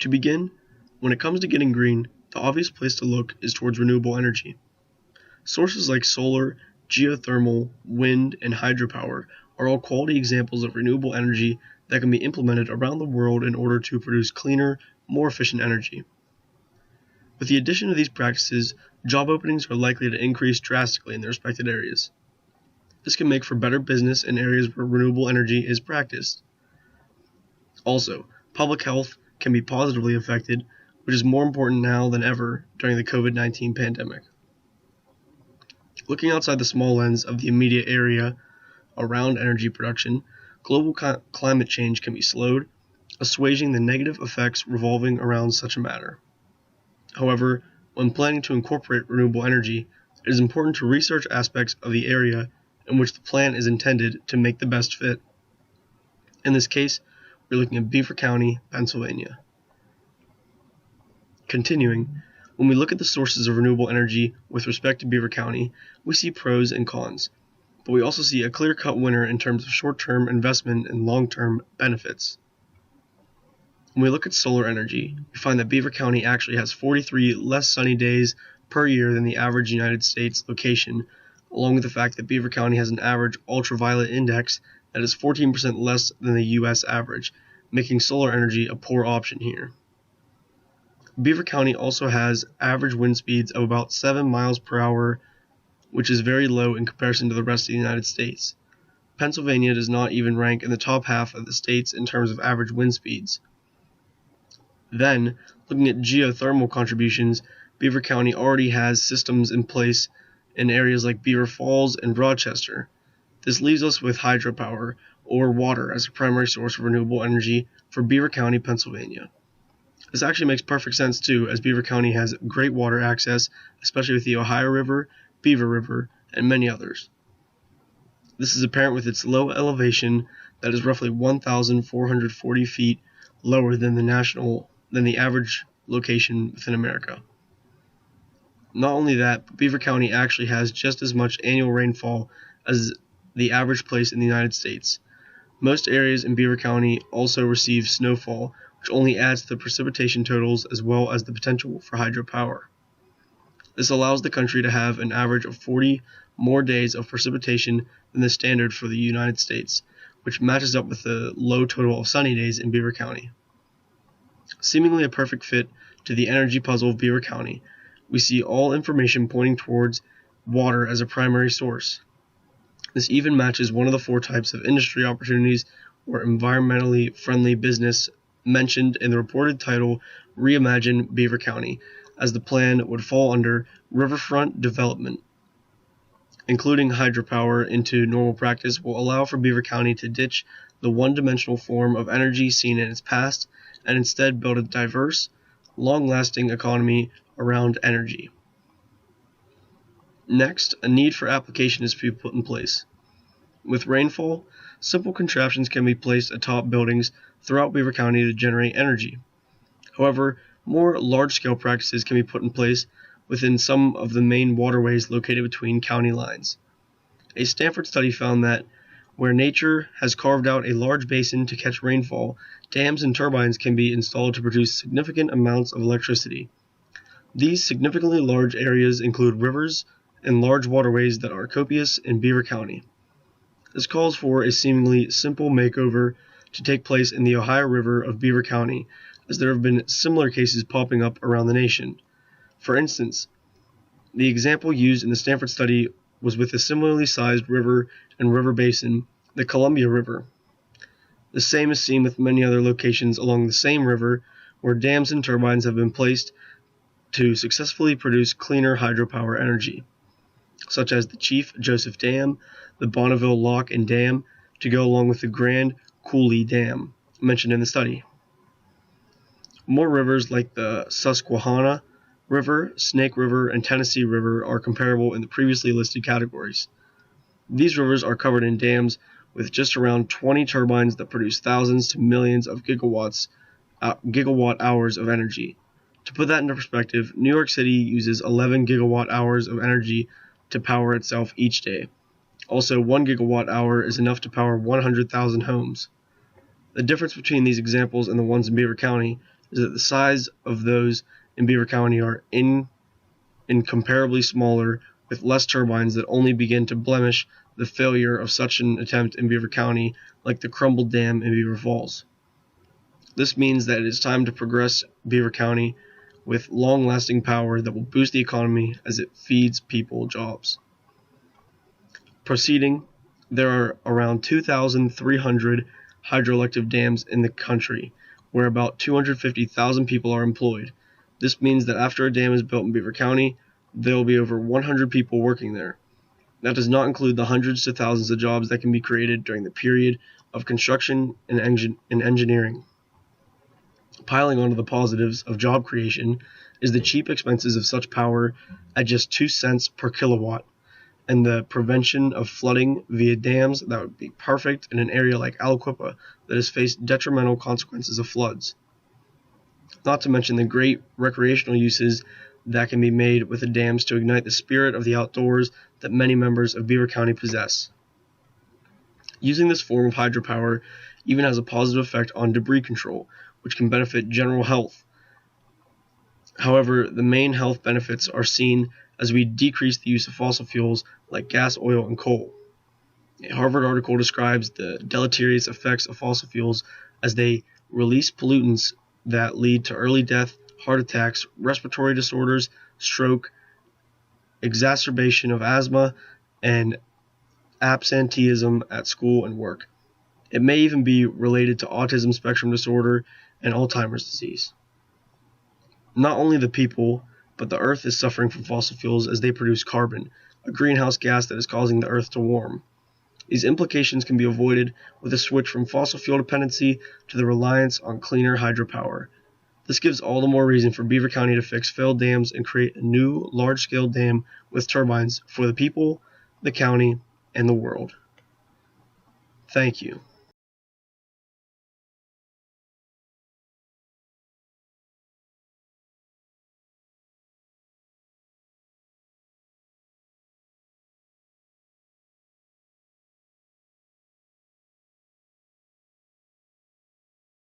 To begin, when it comes to getting green, the obvious place to look is towards renewable energy. Sources like solar, geothermal, wind, and hydropower are all quality examples of renewable energy that can be implemented around the world in order to produce cleaner, more efficient energy. With the addition of these practices, job openings are likely to increase drastically in their respected areas. This can make for better business in areas where renewable energy is practiced. Also, public health can be positively affected, which is more important now than ever during the COVID-19 pandemic. Looking outside the small lens of the immediate area around energy production, global climate change can be slowed, assuaging the negative effects revolving around such a matter. However, when planning to incorporate renewable energy, it is important to research aspects of the area in which the plan is intended to make the best fit. In this case, we're looking at Beaver County, Pennsylvania. Continuing, when we look at the sources of renewable energy with respect to Beaver County, we see pros and cons, but we also see a clear-cut winner in terms of short-term investment and long-term benefits. When we look at solar energy, we find that Beaver County actually has 43 less sunny days per year than the average United States location, along with the fact that Beaver County has an average ultraviolet index that is 14% less than the U.S. average, making solar energy a poor option here. Beaver County also has average wind speeds of about 7 miles per hour, which is very low in comparison to the rest of the United States. Pennsylvania does not even rank in the top half of the states in terms of average wind speeds. Then, looking at geothermal contributions, Beaver County already has systems in place in areas like Beaver Falls and Rochester. This leaves us with hydropower, or water, as a primary source of renewable energy for Beaver County, Pennsylvania. This actually makes perfect sense too, as Beaver County has great water access, especially with the Ohio River, Beaver River, and many others. This is apparent with its low elevation that is roughly 1,440 feet lower than the average location within America. Not only that, but Beaver County actually has just as much annual rainfall as the average place in the United States. Most areas in Beaver County also receive snowfall, which only adds to the precipitation totals as well as the potential for hydropower. This allows the country to have an average of 40 more days of precipitation than the standard for the United States, which matches up with the low total of sunny days in Beaver County. Seemingly a perfect fit to the energy puzzle of Beaver County, we see all information pointing towards water as a primary source. This even matches one of the 4 types of industry opportunities or environmentally friendly business mentioned in the reported title ReImagine Beaver County, as the plan would fall under riverfront development. Including hydropower into normal practice will allow for Beaver County to ditch the one-dimensional form of energy seen in its past and instead build a diverse, long-lasting economy around energy. Next, a need for application is to be put in place. With rainfall, simple contraptions can be placed atop buildings throughout Beaver County to generate energy. However, more large-scale practices can be put in place within some of the main waterways located between county lines. A Stanford study found that where nature has carved out a large basin to catch rainfall, dams and turbines can be installed to produce significant amounts of electricity. These significantly large areas include rivers and large waterways that are copious in Beaver County. This calls for a seemingly simple makeover to take place in the Ohio River of Beaver County, as there have been similar cases popping up around the nation. For instance, the example used in the Stanford study was with a similarly sized river and river basin, the Columbia River. The same is seen with many other locations along the same river where dams and turbines have been placed to successfully produce cleaner hydropower energy, such as the Chief Joseph Dam, the Bonneville Lock and Dam, to go along with the Grand Coulee Dam, mentioned in the study. More rivers like the Susquehanna River, Snake River, and Tennessee River are comparable in the previously listed categories. These rivers are covered in dams with just around 20 turbines that produce thousands to millions of gigawatt hours of energy. To put that into perspective, New York City uses 11 gigawatt hours of energy to power itself each day. Also, 1 gigawatt hour is enough to power 100,000 homes. The difference between these examples and the ones in Beaver County is that the size of those in Beaver County are incomparably smaller, with less turbines that only begin to blemish the failure of such an attempt in Beaver County, like the crumbled dam in Beaver Falls. This means that it is time to progress Beaver County with long-lasting power that will boost the economy as it feeds people jobs. Proceeding, there are around 2,300 hydroelectric dams in the country, where about 250,000 people are employed. This means that after a dam is built in Beaver County, there will be over 100 people working there. That does not include the hundreds to thousands of jobs that can be created during the period of construction and engineering. Piling onto the positives of job creation is the cheap expenses of such power at just 2 cents per kilowatt, and the prevention of flooding via dams that would be perfect in an area like Aliquippa that has faced detrimental consequences of floods. Not to mention the great recreational uses that can be made with the dams to ignite the spirit of the outdoors that many members of Beaver County possess. Using this form of hydropower even has a positive effect on debris control, which can benefit general health. However, the main health benefits are seen as we decrease the use of fossil fuels like gas, oil, and coal. A Harvard article describes the deleterious effects of fossil fuels as they release pollutants that lead to early death, heart attacks, respiratory disorders, stroke, exacerbation of asthma, and absenteeism at school and work. It may even be related to autism spectrum disorder and Alzheimer's disease. Not only the people, but the Earth is suffering from fossil fuels as they produce carbon, a greenhouse gas that is causing the Earth to warm. These implications can be avoided with a switch from fossil fuel dependency to the reliance on cleaner hydropower. This gives all the more reason for Beaver County to fix failed dams and create a new, large-scale dam with turbines for the people, the county, and the world. Thank you.